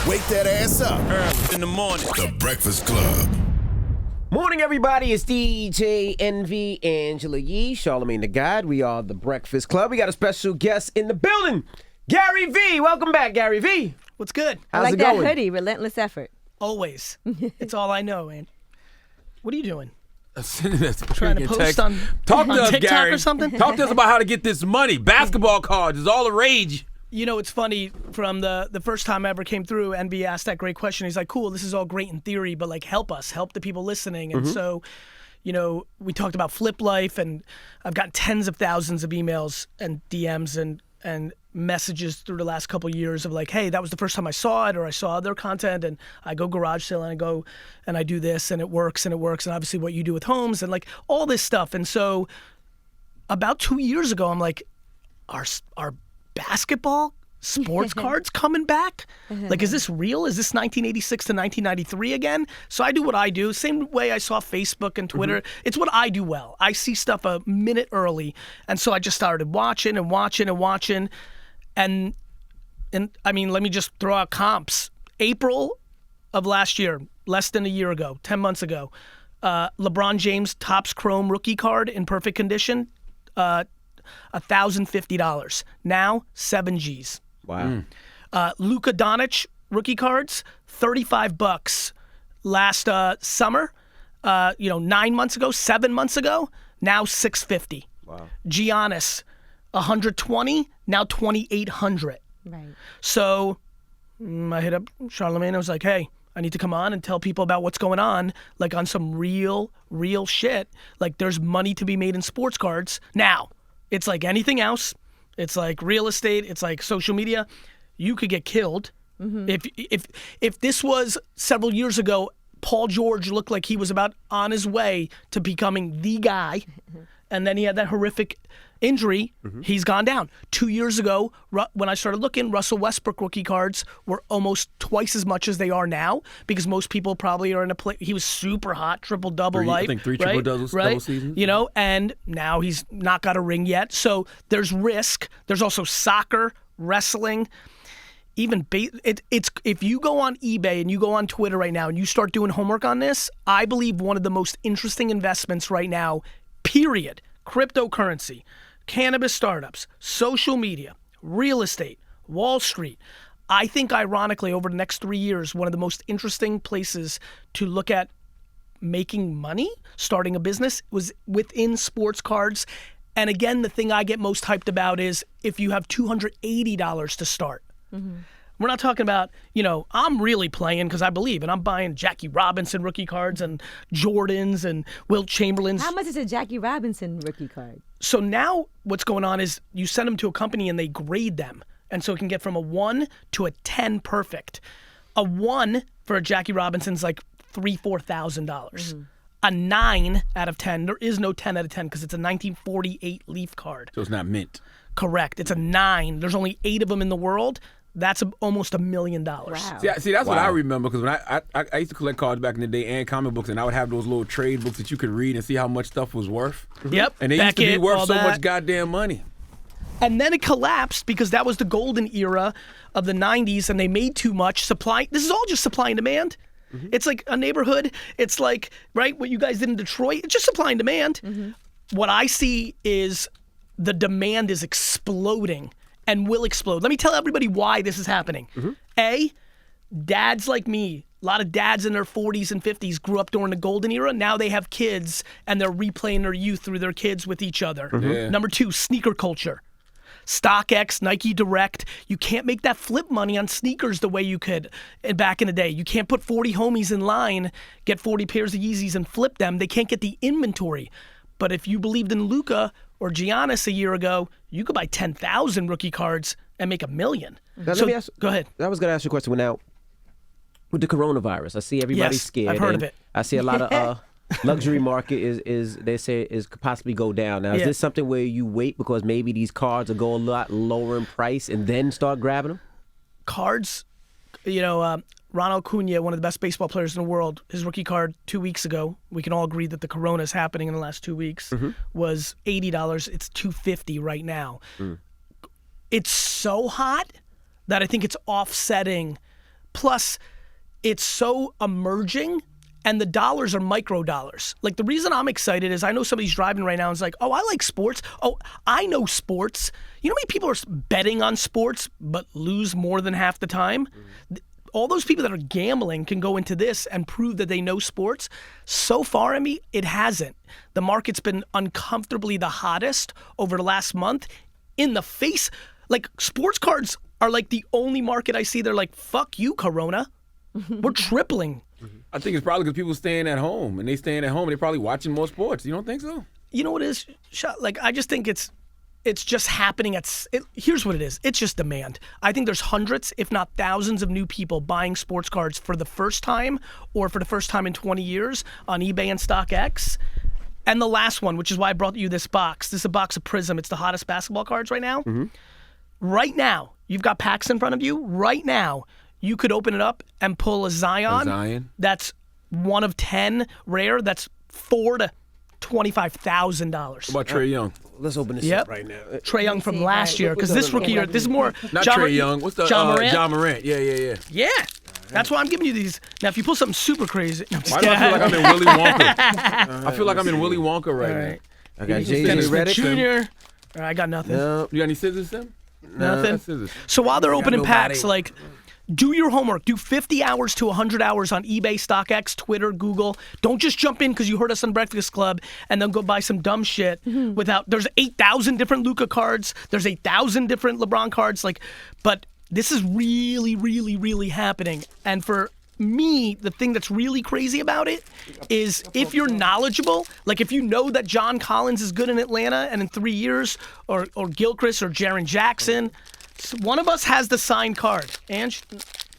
Wake that ass up. Early in the morning. The Breakfast Club. Morning, everybody. It's DJ Envy, Angela Yee, Charlamagne the God. We are the Breakfast Club. We got a special guest in the building, Gary V. Welcome back, Gary V. What's good? How's I like it that going? hoodie, relentless effort. Always. It's all I know, man. What are you doing? Sending that Trying to freaking post text. on Talk to us, TikTok Gary. or something? Talk to us about how to get this money. Basketball cards is all the rage. You know, it's funny, from the first time I ever came through, NB asked that great question. He's like, cool, this is all great in theory, but like help us, help the people listening. And so, you know, we talked about Flip Life, and I've gotten tens of thousands of emails and DMs and messages through the last couple of years of like, hey, that was the first time I saw it, or I saw their content, and I go garage sale and I go and I do this and it works, and obviously what you do with homes and like all this stuff. And so about 2 years ago, I'm like, our basketball sports cards coming back? Like, is this real? Is this 1986 to 1993 again? So I do what I do. Same way I saw Facebook and Twitter. It's what I do well. I see stuff a minute early. And so I just started watching and watching and watching. And I mean, let me just throw out comps. April of last year, less than a year ago, 10 months ago, LeBron James Topps Chrome rookie card in perfect condition, $1,050. Now, 7 Gs. Wow. Luka Doncic rookie cards, $35 last summer. 9 months ago, 7 months ago. Now $650. Wow. Giannis, $120. Now $2,800. Right. So I hit up Charlamagne. I was like, hey, I need to come on and tell people about what's going on, like on some real shit. Like, there's money to be made in sports cards. Now, it's like anything else. It's like real estate. It's like social media. You could get killed. If this was several years ago, Paul George looked like he was about on his way to becoming the guy, and then he had that horrific injury. He's gone down. 2 years ago, when I started looking, Russell Westbrook rookie cards were almost twice as much as they are now, because most people probably are in a play. He was super hot, triple-double life. I think three right? triple double right? seasons. You know, and now he's not got a ring yet. So there's risk. There's also soccer, wrestling. Even it's if you go on eBay and you go on Twitter right now and you start doing homework on this, I believe one of the most interesting investments right now, period, cryptocurrency, cannabis startups, social media, real estate, Wall Street. I think, ironically, over the next 3 years, one of the most interesting places to look at making money, starting a business, was within sports cards. And again, the thing I get most hyped about is if you have $280 to start. We're not talking about, I'm really playing because I believe, and I'm buying Jackie Robinson rookie cards and Jordans and Wilt Chamberlain's. How much is a Jackie Robinson rookie card? So now what's going on is you send them to a company and they grade them. And so it can get from a 1 to a 10 perfect. A 1 for a Jackie Robinson's like $3,000-$4,000. A 9 out of 10, there is no 10 out of 10 because it's a 1948 Leaf card. So it's not mint. Correct. It's a 9. There's only 8 of them in the world. That's almost $1 million. Wow. See, that's what I remember, because when I used to collect cards back in the day and comic books, and I would have those little trade books that you could read and see how much stuff was worth. Yep. And they used to be worth all so that. much goddamn money. And then it collapsed because that was the golden era of the 90s, and they made too much supply. This is all just supply and demand. It's like a neighborhood. It's like, right, what you guys did in Detroit. It's just supply and demand. What I see is the demand is exploding and will explode. Let me tell everybody why this is happening. A, dads like me, a lot of dads in their 40s and 50s grew up during the golden era. Now they have kids, and they're replaying their youth through their kids with each other. Yeah. Number 2, sneaker culture. StockX, Nike Direct. You can't make that flip money on sneakers the way you could back in the day. You can't put 40 homies in line, get 40 pairs of Yeezys and flip them. They can't get the inventory. But if you believed in Luka or Giannis a year ago, you could buy 10,000 rookie cards and make $1 million. Now, So, let me ask, go ahead. I was going to ask you a question. Now, with the coronavirus, I see everybody Yes, scared. I've heard of and it. I see a lot of luxury market is they say could possibly go down. Now, is Yeah. this something where you wait because maybe these cards will go a lot lower in price and then start grabbing them? Cards, Ronald Acuna, one of the best baseball players in the world, his rookie card 2 weeks ago, we can all agree that the corona is happening in the last 2 weeks, was $80. It's $250 right now. It's so hot that I think it's offsetting Plus, it's so emerging. And the dollars are micro dollars. Like, the reason I'm excited is I know somebody's driving right now and is like, oh, I like sports. Oh, I know sports. You know how many people are betting on sports but lose more than half the time? All those people that are gambling can go into this and prove that they know sports. So far, Emmy, it hasn't. The market's been uncomfortably the hottest over the last month. In the face, like, sports cards are like the only market I see. They're like, fuck you, Corona. We're tripling. I think it's probably because people staying at home, and they staying at home, and they're probably watching more sports. You don't think so? You know what it is? Like, I just think it's just happening here's what it is. It's just demand. I think there's hundreds, if not thousands, of new people buying sports cards for the first time or for the first time in 20 years on eBay and StockX. And the last one, which is why I brought you this box. This is a box of Prism. It's the hottest basketball cards right now. Mm-hmm. Right now, you've got packs in front of you. Right now, you could open it up and pull a Zion. That's 1 of 10 rare. That's $4,000 to $25,000. What about Trae Young? Let's open this up right now. Trae Young from last year, because this rookie year, this is more. Not Trae Young. What's the John Morant? John Morant. Yeah. Yeah. That's why I'm giving you these. Now, if you pull something super crazy, Why do I feel like I'm in Willy Wonka? I feel like I'm in Willy Wonka right now. I got Dennis Jay-Z Smith Jr. All right, I got nothing. No. You got any scissors, Tim? Nothing. Scissors. So while they're opening nobody. packs, like, do your homework. Do 50 hours to 100 hours on eBay, StockX, Twitter, Google. Don't just jump in because you heard us on Breakfast Club and then go buy some dumb shit without. There's 8,000 different Luka cards. There's 8,000 different LeBron cards. Like, but this is really, really, really happening. And for me, the thing that's really crazy about it is if you're knowledgeable, like if you know that John Collins is good in Atlanta and in 3 years, or Gilchrist or Jaren Jackson. One of us has the signed card. Ange?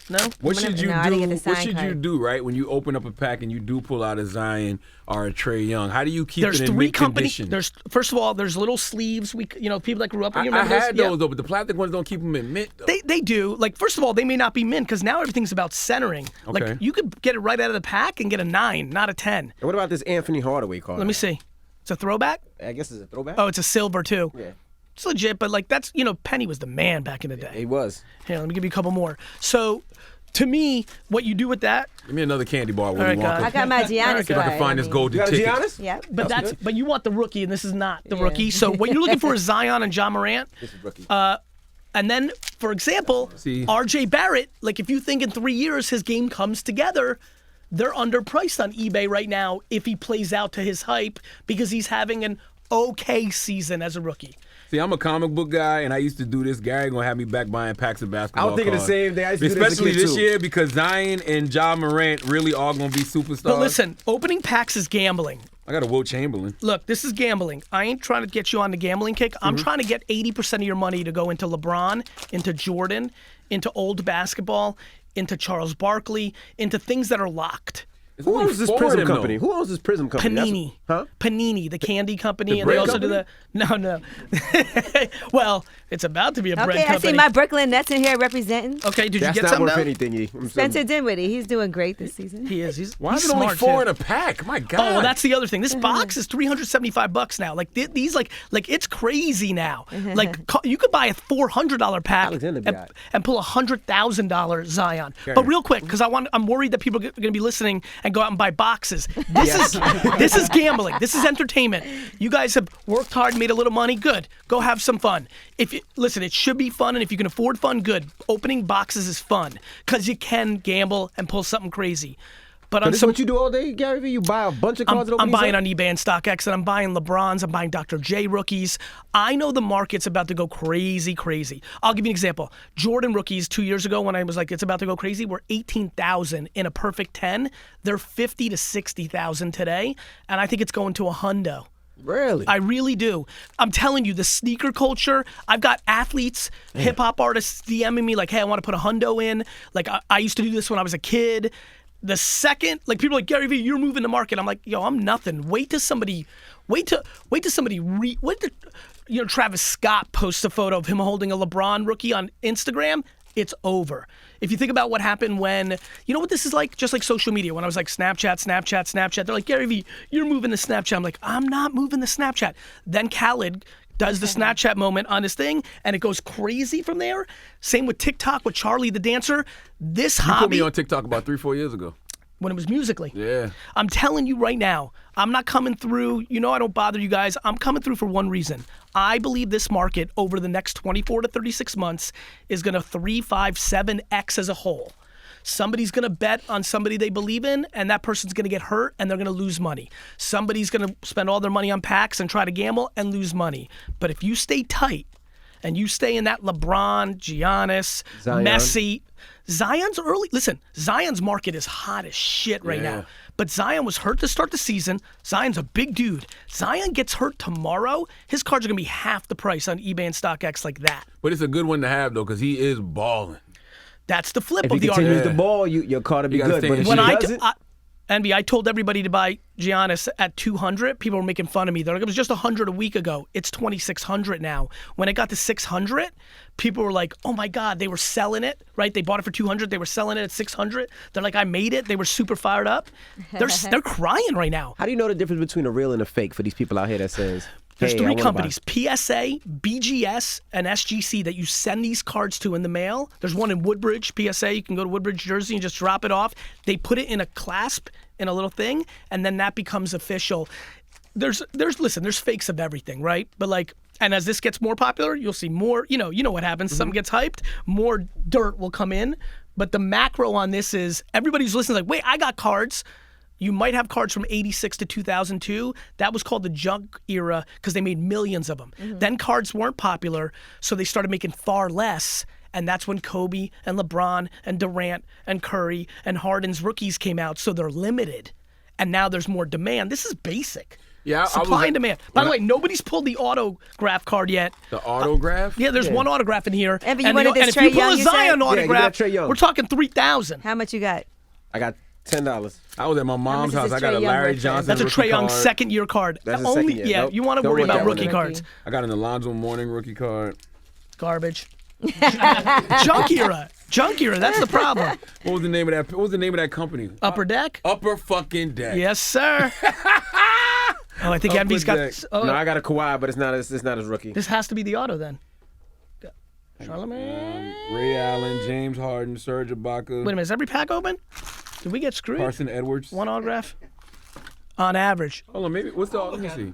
No? What should you No, I didn't do? get the What signed should you card. do, right, when you open up a pack and you do pull out a Zion or a Trae Young? How do you keep There's it in 3 mint companies. condition? First of all, there's little sleeves. People that grew up. You I remember had those? those though, but the plastic ones don't keep them in mint. Though. They do. Like, first of all, they may not be mint because now everything's about centering. Okay. Like, you could get it right out of the pack and get a 9, not a 10. And what about this Anthony Hardaway card? Let me see. It's a throwback? I guess it's a throwback. Oh, it's a silver too. Yeah. It's legit, but like that's, Penny was the man back in the day. He was. Here, let me give you a couple more. So, to me, what you do with that, Give me another candy bar. Willy right, Wonka. guys. I got my Giannis See if I card. can find this golden You got a ticket. Giannis? Yeah. but you want the rookie, and this is not the Yeah. rookie. So what you're looking for is Zion and John Morant. This is rookie. And then, for example, See. RJ Barrett, like if you think in 3 years his game comes together, they're underpriced on eBay right now if he plays out to his hype because he's having an okay season as a rookie. See, I'm a comic book guy, and I used to do this. Gary gonna have me back buying packs of basketball I was thinking the cards. same thing. I used to do this as a Especially kid, this too. year because Zion and John Morant really are gonna be superstars. But listen, opening packs is gambling. I got a Wilt Chamberlain. Look, this is gambling. I ain't trying to get you on the gambling kick. I'm trying to get 80% of your money to go into LeBron, into Jordan, into old basketball, into Charles Barkley, into things that are locked. It's Who only owns this 4 of Prism them, though. company? Who owns this Prism company? Panini. Huh? Panini, the candy company, The and they bread also do the no. Well, it's about to be a bread Okay, I company. see my Brooklyn Nets in here representing. Okay, did That's you get not something? worth though? anything. I'm Spencer Dinwiddie, he's doing great this season. He is. He's Why he's is it only smart, 4 too. in a pack? My God. Oh, well, that's the other thing. This box is $375 now. Like these, like it's crazy now. Like you could buy a $400 pack Alexander got it. and pull a $100,000 Zion. But real quick, because I'm worried that people are going to be listening and go out and buy boxes. This is gambling. This is entertainment. You guys have worked hard, made a little money. Good. Go have some fun. Listen, it should be fun, and if you can afford fun, good. Opening boxes is fun because you can gamble and pull something crazy. But So on this is some what you do all day, Gary Vee? You buy a bunch of cards and I'm open buying these on eBay and StockX, and I'm buying LeBrons. I'm buying Dr. J rookies. I know the market's about to go crazy. I'll give you an example. Jordan rookies 2 years ago, when I was like, it's about to go crazy, were 18,000 in a perfect 10. They're 50 to 60,000 today, and I think it's going to a hundo. Really? I really do. I'm telling you, the sneaker culture, I've got athletes, hip hop artists DMing me like, hey, I want to put a hundo in. Like, I used to do this when I was a kid. The second, like people are like, Gary Vee, you're moving the market. I'm like, yo, I'm nothing. Wait till Travis Scott posts a photo of him holding a LeBron rookie on Instagram. It's over. If you think about what happened when, you know what this is like? Just like social media. When I was like Snapchat. They're like, Gary Vee, you're moving the Snapchat. I'm like, I'm not moving the Snapchat. Then Khaled does the Snapchat moment on his thing, and it goes crazy from there. Same with TikTok with Charlie the Dancer. This You put hobby, me on TikTok about 3-4 years ago. when it was Musically. Yeah. I'm telling you right now, I'm not coming through. You know I don't bother you guys. I'm coming through for one reason. I believe this market over the next 24 to 36 months is going to 3, 5, 7x as a whole. Somebody's going to bet on somebody they believe in, and that person's going to get hurt, and they're going to lose money. Somebody's going to spend all their money on packs and try to gamble and lose money. But if you stay tight and you stay in that LeBron, Giannis, Zion. Messi, Zion's early. Listen, Zion's market is hot as shit right now. But Zion was hurt to start the season. Zion's a big dude. Zion gets hurt tomorrow. His cards are going to be half the price on eBay and StockX like that. But it's a good one to have, though, because he is balling. That's the flip If of he the continues argument. the ball, your card will be You gotta good. stay But in if shape. he When doesn't, Envy, I told everybody to buy Giannis at 200. People were making fun of me. They're like, it was just 100 a week ago. It's 2,600 now. When it got to 600, people were like, oh my God, they were selling it, right? They bought it for 200. They were selling it at 600. They're like, I made it. They were super fired up. They're crying right now. how do you know the difference between a real and a fake for these people out here that says, There's hey, I three wanna companies, buy. PSA, BGS, and SGC, that you send these cards to in the mail. There's one in Woodbridge, PSA. You can go to Woodbridge, Jersey, and just drop it off. They put it in a clasp in a little thing, and then that becomes official. There's fakes of everything, right? But like, and as this gets more popular, you'll see more, you know what happens. Something gets hyped, more dirt will come in. But the macro on this is everybody's listening like, wait, I got cards. You might have cards from 86 to 2002. That was called the junk era because they made millions of them. Then cards weren't popular, so they started making far less. And that's when Kobe and LeBron and Durant and Curry and Harden's rookies came out. So they're limited. And now there's more demand. This is basic. Yeah, Supply and demand. By the way, nobody's pulled the autograph card yet. The autograph? Yeah, there's one autograph in here. Yeah, but you wanted this if Trae you pull Young, a you said? Zion Yeah, you got autograph, Trae Young. we're talking 3,000. How much you got? I got $10. I was at my mom's much house. is I this got a Trae Young Larry worth? Johnson That's a rookie Trae Young card. second-year card. That's a Only, second year. yeah, Nope. you want to Don't worry want about that one. rookie cards. I got an Alonzo Mourning rookie card. Garbage. Junk era. Junk era. That's the problem. What was the name of that? What was the name of that company? Upper Deck? Upper fucking Deck. Yes, sir. Oh, I think Upper Envy's got. Deck. Oh, No, I got a Kawhi, but it's not as rookie. this has to be the auto then. Charlamagne. Ray Allen, James Harden, Serge Ibaka, Wait a minute. Is every pack open? Did we get screwed? Carson Edwards. One autograph? On average. Hold on, maybe what's the? Let me see.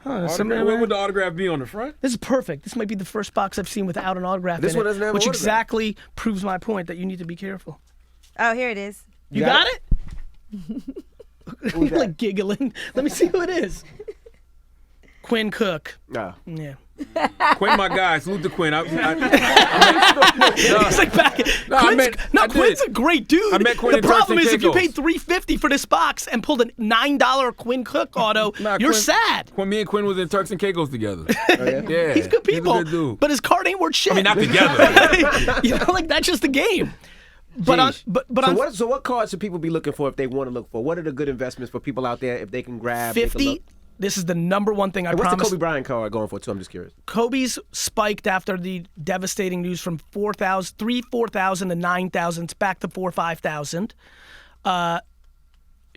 Somebody- Where would the autograph be on the front? This is perfect. This might be the first box I've seen without an autograph This in one it, doesn't have an which autograph. exactly proves my point that you need to be careful. Oh, here it is. You got got it? You're like giggling. Let me see who it is. Quinn Cook. No. Yeah. Quinn, my guy. Salute to Quinn. He's like back. Quinn's a great dude. I met Quinn the in problem Turks is and if you paid Caicos. $350 for this box and pulled a $9 Quinn Cook auto, Nah, you're Quinn- sad. Me and Quinn was in Turks and Caicos together. Yeah, He's good people, He's a good dude. but his card ain't worth shit. I mean, not together. You know, like that's just the game. But Jeez. on what cards should people be looking for if they want to look for? What are the good investments for people out there if they can grab? they can 50, look? this is the number one thing I What's promise. the Kobe Bryant card going for too? I'm just curious. Kobe's spiked after the devastating news from 4,000 to 9,000. It's back to 5,000.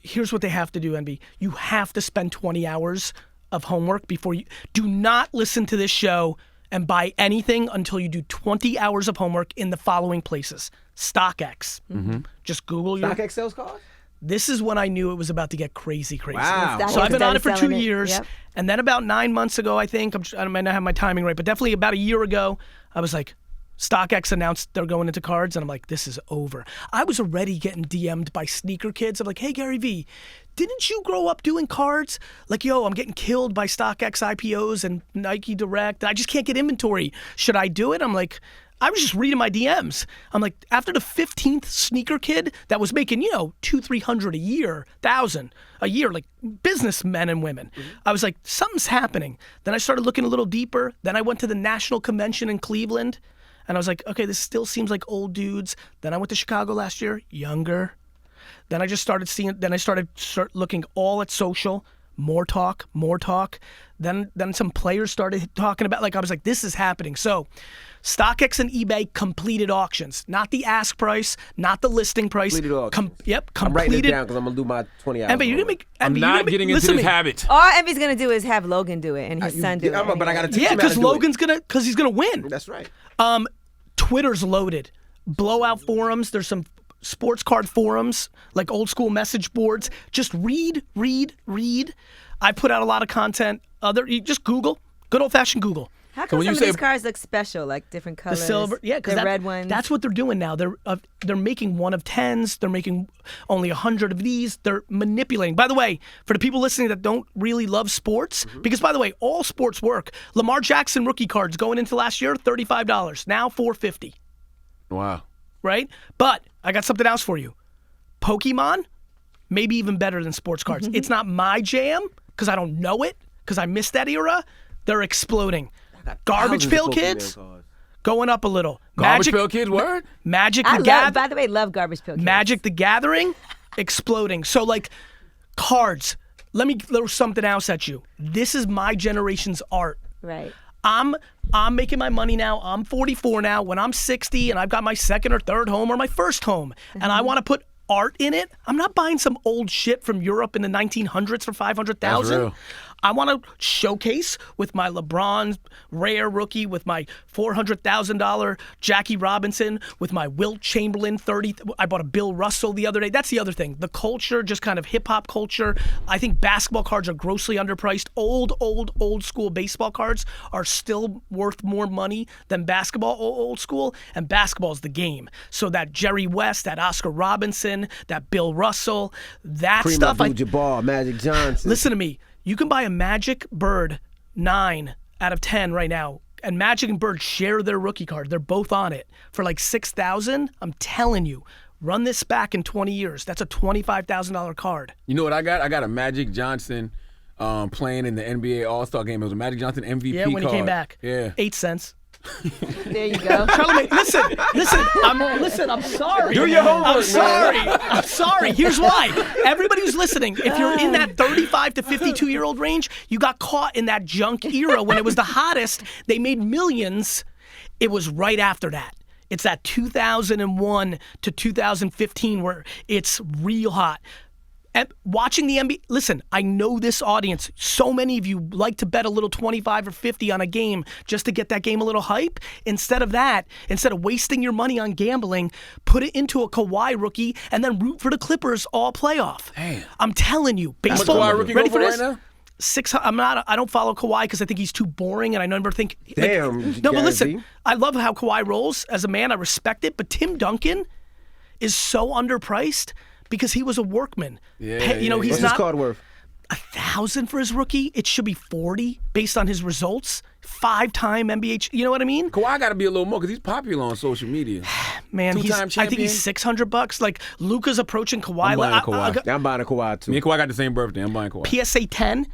Here's what they have to do, NB. You have to spend 20 hours of homework before you. Do not listen to this show and buy anything until you do 20 hours of homework in the following places. StockX. Just Google your. StockX sells cards? This is when I knew it was about to get crazy. Wow. StockX So I've been on it for 2 selling it. years, Yep. and then about 9 months ago, I think I might not have my timing right, but definitely about a year ago, I was like, StockX announced they're going into cards, and I'm like, this is over. I was already getting DM'd by sneaker kids. I'm like, hey, Gary V, didn't you grow up doing cards? Like, yo, I'm getting killed by StockX IPOs and Nike Direct. I just can't get inventory. Should I do it? I'm like, I was just reading my DMs. I'm like, after the 15th sneaker kid that was making, $200-300 a year, $1,000 a year, like businessmen and women, I was like, something's happening. Then I started looking a little deeper. Then I went to the national convention in Cleveland, and I was like, okay, this still seems like old dudes. Then I went to Chicago last year, younger. Then I just started seeing. Then I started looking all at social. more talk. Then some players started talking about, like, I was like, this is happening. So StockX and eBay completed auctions, not the ask price, not the listing price. Completed auctions. Completed. I'm writing it down because I'm going to do my 20 hours. But you're gonna make. I'm not getting into this habit. All Envy's gonna do is have Logan do it and his son do it. But I got to teach Yeah, him how to because do Logan's because he's gonna win. it. That's right. Twitter's loaded. Blowout forums. There's some sports card forums, like old school message boards. Just read. I put out a lot of content. You just Google. Good old fashioned Google. How come when some you of say- these cars look special, like different colors? The silver, yeah, because the red ones. That's what they're doing now. They're making 1 of 10s. They're making only 100 of these. They're manipulating. By the way, for the people listening that don't really love sports, because by the way, all sports work. Lamar Jackson rookie cards going into last year, $35. Now $450. Wow. Right? But I got something else for you. Pokemon, maybe even better than sports cards. It's not my jam because I don't know it because I missed that era. They're exploding. Garbage Thousands of Pail Pokemon Kids cards. going up a little. Garbage Pail Kids, word? Magic I the love, by the way, love Garbage Pail Kids. Magic the Gathering exploding. So like cards. Let me throw something else at you. This is my generation's art. Right. I'm making my money now. I'm 44 now. When I'm 60 and I've got my second or third home or my first home and I want to put art in it, I'm not buying some old shit from Europe in the 1900s for That's $500,000. real. I want to showcase with my LeBron rare rookie, with my $400,000 Jackie Robinson, with my Wilt Chamberlain 30. I bought a Bill Russell the other day. That's the other thing. The culture, just kind of hip hop culture. I think basketball cards are grossly underpriced. Old school baseball cards are still worth more money than basketball old school, and basketball is the game. So that Jerry West, that Oscar Robinson, that Bill Russell, that Kareem stuff. Abdul-Jabbar, Magic Johnson. Listen to me. You can buy a Magic Bird 9 out of 10 right now, and Magic and Bird share their rookie card. They're both on it for like $6,000. I'm telling you, run this back in 20 years. That's a $25,000 card. You know what I got? I got a Magic Johnson playing in the NBA All-Star game. It was a Magic Johnson MVP Yeah, when card. he came back. Yeah. 8 cents. There you go. Charlamagne, listen, I'm sorry. Do your homework, I'm sorry. Here's why. Everybody who's listening, if you're in that 35 to 52-year-old range, you got caught in that junk era when it was the hottest. They made millions. It was right after that. It's that 2001 to 2015 where it's real hot. And watching the NBA, listen, I know this audience. So many of you like to bet a little 25 or 50 on a game just to get that game a little hype. Instead of that, instead of wasting your money on gambling, put it into a Kawhi rookie and then root for the Clippers all playoff. Damn. I'm telling you, How much baseball. Kawhi rookie Ready go for for this? right now? 600. I don't follow Kawhi because I think he's too boring, and I never think. Damn, No, but Gary listen, V. I love how Kawhi rolls as a man. I respect it, but Tim Duncan is so underpriced because he was a workman. Yeah, He's What's his not card worth? 1,000 for his rookie. It should be 40 based on his results. 5-time NBA. You know what I mean? Kawhi got to be a little more because he's popular on social media. Man, Two-time I think he's champion. $600. Like Luka's approaching Kawhi. I'm buying Kawhi. Yeah, I'm buying a Kawhi too. Me and Kawhi got the same birthday. I'm buying Kawhi. PSA 10,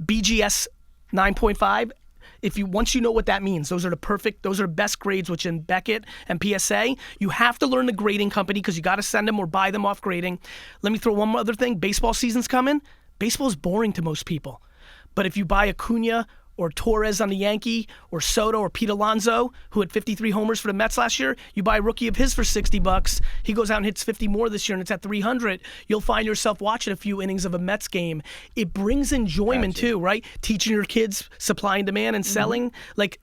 BGS 9.5. Once you know what that means, those are the best grades, which in Beckett and PSA, you have to learn the grading company because you got to send them or buy them off grading. Let me throw one more other thing. Baseball season's coming. Baseball's boring to most people. But if you buy Acuna or Torres on the Yankee or Soto or Pete Alonso, who had 53 homers for the Mets last year, you buy a rookie of his for $60. He goes out and hits 50 more this year and it's at 300. You'll find yourself watching a few innings of a Mets game. It brings enjoyment too, right? Teaching your kids supply and demand and selling. Like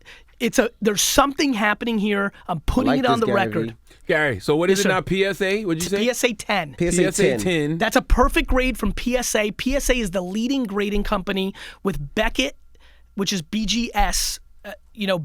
there's something happening here. I'm putting it on the record. Gary, so what is Yes, it now? PSA? What'd you say? PSA 10. PSA 10. That's a perfect grade from PSA. PSA is the leading grading company with Beckett, which is BGS.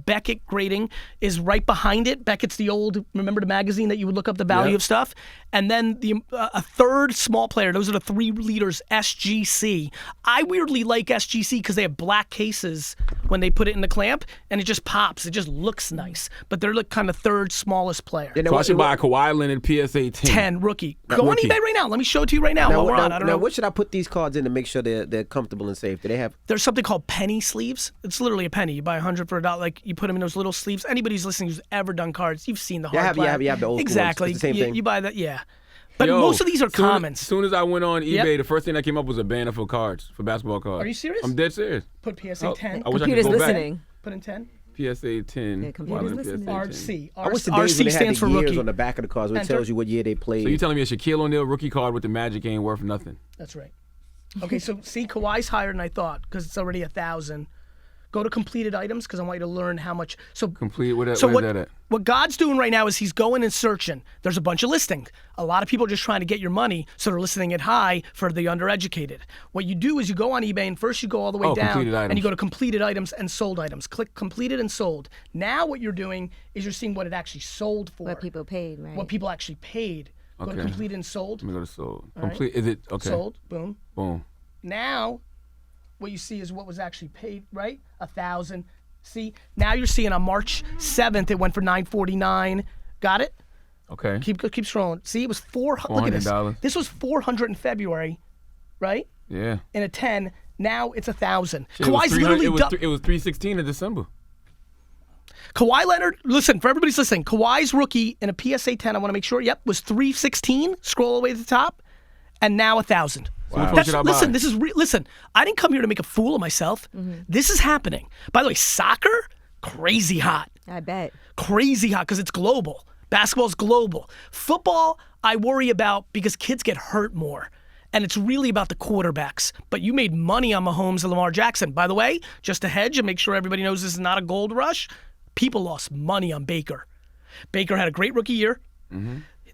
Beckett grading is right behind it. Beckett's the old, remember the magazine that you would look up the value Yep. of stuff? And then a third small player, those are the 3 leaders, SGC. I weirdly like SGC because they have black cases when they put it in the clamp, and it just pops. It just looks nice. But they're like kind of third smallest player. Yeah, now So I what- should buy a Kawhi Leonard PSA 10. 10 rookie. Go on rookie. eBay right now. Let me show it to you right now while we're on. I don't know. What should I put these cards in to make sure they're comfortable and safe? Do they have? There's something called penny sleeves. It's literally a penny. You buy 100 for $1. Like you put them in those little sleeves. Anybody who's listening who's ever done cards, you've seen the hard Yeah, I have plat. the old school ones. Exactly. It's the same thing. You buy that, yeah. But most of these are commons. As soon as I went on eBay, Yep. the first thing that came up was a banner for cards, for basketball cards. Are you serious? I'm dead serious. Put PSA 10. I wish I could Computer's go back. listening. Put in 10. PSA 10. Yeah, computer's Why listening. PSA 10? RC. I wish the days when RC they had stands the for years rookie. on the back of the cards, where it Enter. tells you what year they played. So you telling me a Shaquille O'Neal rookie card with the Magic ain't worth nothing? That's right. Okay, so see, Kawhi's higher than I thought because it's already 1,000. Go to completed items because I want you to learn how much. So Complete. Where's So that at? what God's doing right now is he's going and searching. There's a bunch of listings. A lot of people are just trying to get your money, so they're listing it high for the undereducated. What you do is you go on eBay and first you go all the way down completed items. and you go to completed items and sold items. Click completed and sold. Now what you're doing is you're seeing what it actually sold for. What people paid, right? What people actually paid. Go to Okay. completed and sold. Let me go to sold. right. Complete. Is it okay? Sold. Boom. Boom. Now, what you see is what was actually paid, right? 1,000. See, now you're seeing on March 7th, it went for $949. Got it? Okay. Keep scrolling. See, it was $400. Look at this. $400. This was $400 in February, right? Yeah. In a 10. Now it's 1,000. Shit, it was Kawhi's 300 literally it was 316 in December. Kawhi Leonard, listen, for everybody's listening, Kawhi's rookie in a PSA 10, I want to make sure, yep, was 316. Scroll all the way to the top. And now 1,000. Wow. That's, Should I listen, buy? this is listen. I didn't come here to make a fool of myself. This is happening. By the way, soccer, crazy hot, I bet. crazy hot because it's global. Basketball's global. Football, I worry about because kids get hurt more, and it's really about the quarterbacks. But you made money on Mahomes and Lamar Jackson. By the way, just to hedge and make sure everybody knows this is not a gold rush, people lost money on Baker. Baker had a great rookie year.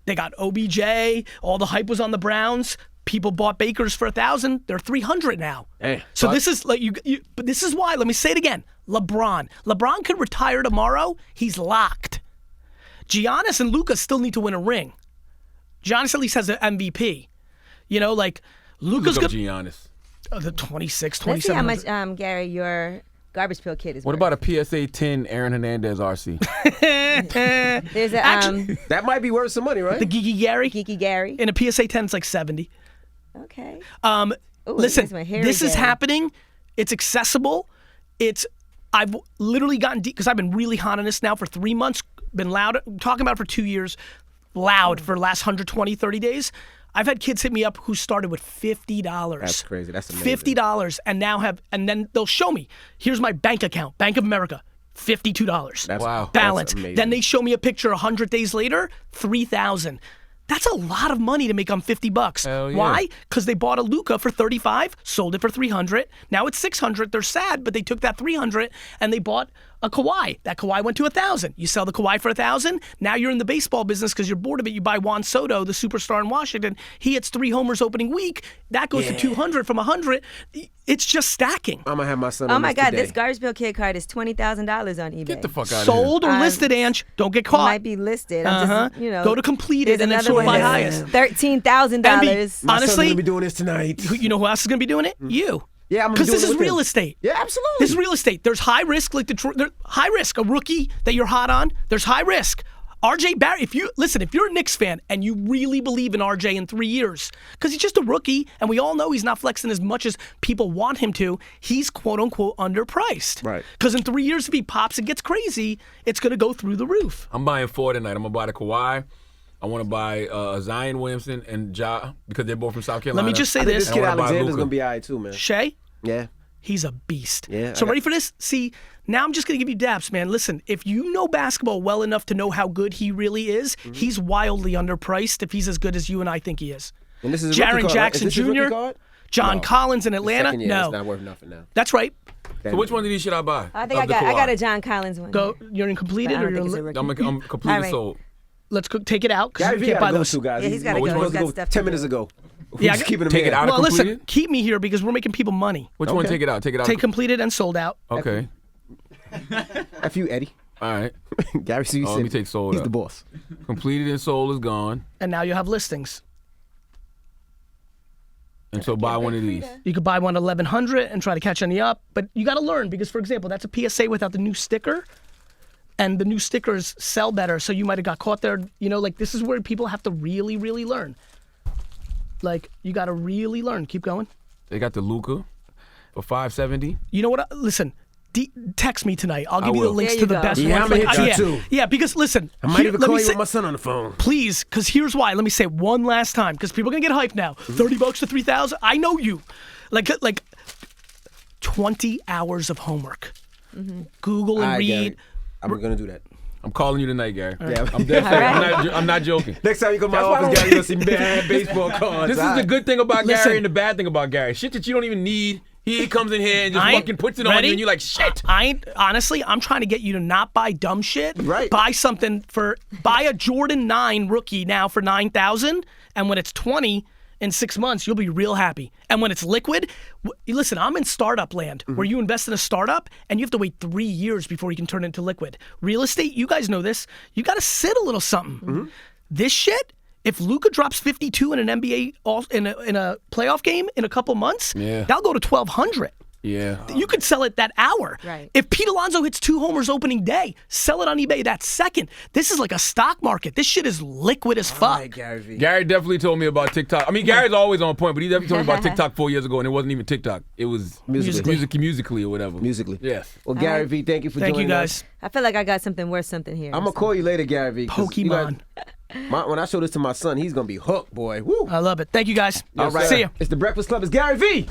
They got OBJ. All the hype was on the Browns. People bought Bakers for 1,000. They're 300 now. Hey, so but- this is like but this is why. Let me say it again. LeBron could retire tomorrow. He's locked. Giannis and Luka still need to win a ring. Giannis at least has an MVP. You know, like Luka's Look up good. Giannis. The 26, Let's see how 27. much, Gary, your garbage pail kid is What worth. about a PSA 10 Aaron Hernandez RC? There's a Actually- That might be worth some money, right? The Geeky Gary. Geeky Gary. In a PSA 10, it's like 70. Okay. Listen, here's my hairy this is Gary. happening. It's accessible. I've literally gotten deep because I've been really hot on this now for 3 months. Been loud, talking about it for 2 years, loud for the last 120, 30 days. I've had kids hit me up who started with $50. That's crazy. That's amazing. $50 and then they'll show me, here's my bank account, Bank of America, $52. That's, Wow. Balance. That's amazing. Then they show me a picture 100 days later, $3,000. That's a lot of money to make on $50. Hell yeah. Why? Because they bought a Luka for $35, sold it for $300. Now it's $600. They're sad, but they took that $300 and they bought a Kawhi. That Kawhi went to $1,000. You sell the Kawhi for $1,000. Now you're in the baseball business because you're bored of it. You buy Juan Soto, the superstar in Washington. He hits 3 homers opening week. That goes to 200 from 100. It's just stacking. I'm gonna have my son. Oh on my God, today. this garbage pail kid card is $20,000 on eBay. Get the fuck out of here. Sold or listed, Ange. Don't get It caught. might be listed. I'm just, Go to completed there's and then another sort one by that's highest. $13,000. My son's Honestly, gonna be doing this tonight. you know who else is going to be doing it? You. Yeah, I'm gonna Because do this it is with real him. estate. Yeah, absolutely. This is real estate. There's high risk, like high risk. A rookie that you're hot on. There's high risk. RJ Barrett. If you're a Knicks fan and you really believe in RJ in 3 years, because he's just a rookie, and we all know he's not flexing as much as people want him to. He's quote unquote underpriced. Right. Because in 3 years, if he pops and gets crazy, it's going to go through the roof. I'm buying 4 tonight. I'm gonna buy the Kawhi. I want to buy Zion Williamson and Ja because they're both from South Carolina. Let me just say I think this. this kid I wanna buy Alexander's Luka. gonna be alright too, man. Shay, Yeah. he's a beast. Yeah, So I ready for this? See, now I'm just going to give you daps, man. Listen, if you know basketball well enough to know how good he really is, he's wildly underpriced if he's as good as you and I think he is. And this is a Jaren rookie card, right? Jackson Is this his rookie Jr., card? John No. Collins in The Atlanta. second year, No, it's not worth nothing now. that's right. So which one of these should I buy? I think Of the I got Kawhi? a John Collins one. Go. You're in completed, I or don't think it's a you're. rookie. I'm completely All right. sold. Let's take it out because Gary you Vee can't buy gotta go those. too, guys. Yeah, he's gotta no, go. supposed He's to got stuff to 10 do. minutes ago. Yeah, Just keeping him take it here. out of Well, listen, completed? keep me here because we're making people money. Which one? Okay. Take it out. Take it out. Take completed and sold out. Okay. F you, Eddie. All right. Gary C. Oh, let me take sold He's out. the boss. Completed and sold is gone. And now you have listings. And so buy one of these. You could buy one at 1,100 and try to catch any up, but you got to learn because, for example, that's a PSA without the new sticker, and the new stickers sell better. So you might have got caught there. You know, like this is where people have to really, really learn. Like you got to really learn. Keep going. They got the Luka for $570. You know what? Listen, text me tonight. I'll give you the will. links There to you the go. best Yeah, ones. I'm gonna hit you too. Yeah, because listen, I might even let call me you say- with my son on the phone. Please, because here's why. Let me say it one last time, because people are gonna get hyped now. $30 to $3,000. I know you. Like 20 hours of homework. Google and All right, read. Gary, I'm gonna do that. I'm calling you tonight, Gary. Yeah. I'm dead serious. I'm not joking. Next time you come to my That's why I office, don't- Gary, you'll see bad baseball cards. This is All the right. good thing about Listen. Gary and the bad thing about Gary. Shit that you don't even need. He comes in here and just I ain't- fucking puts it on ready? you, and you're like, shit. Honestly, I'm trying to get you to not buy dumb shit. Right. Buy a Jordan 9 rookie now for $9,000, and when it's 20 in 6 months, you'll be real happy. And when it's liquid, listen, I'm in startup land where you invest in a startup and you have to wait 3 years before you can turn it into liquid. Real estate, you guys know this. You got to sit a little something. This shit. If Luka drops 52 in an NBA in a playoff game in a couple months, that'll go to 1,200. Yeah. You could sell it that hour. Right. If Pete Alonso hits 2 homers opening day, sell it on eBay that second. This is like a stock market. This shit is liquid as fuck. All right, Gary V. Gary definitely told me about TikTok. I mean, Gary's always on point, but he definitely told me about TikTok 4 years ago, and it wasn't even TikTok. It was musically or whatever. Musically. Yes. Well, Gary V, thank you for Thank joining you, us. guys. I feel like I got something worth something here. I'm gonna call you later, Gary V. 'cause you Pokemon. when I show this to my son, he's gonna be hooked, boy. Woo. I love it. Thank you, guys. All right. See ya. It's the Breakfast Club. It's Gary V.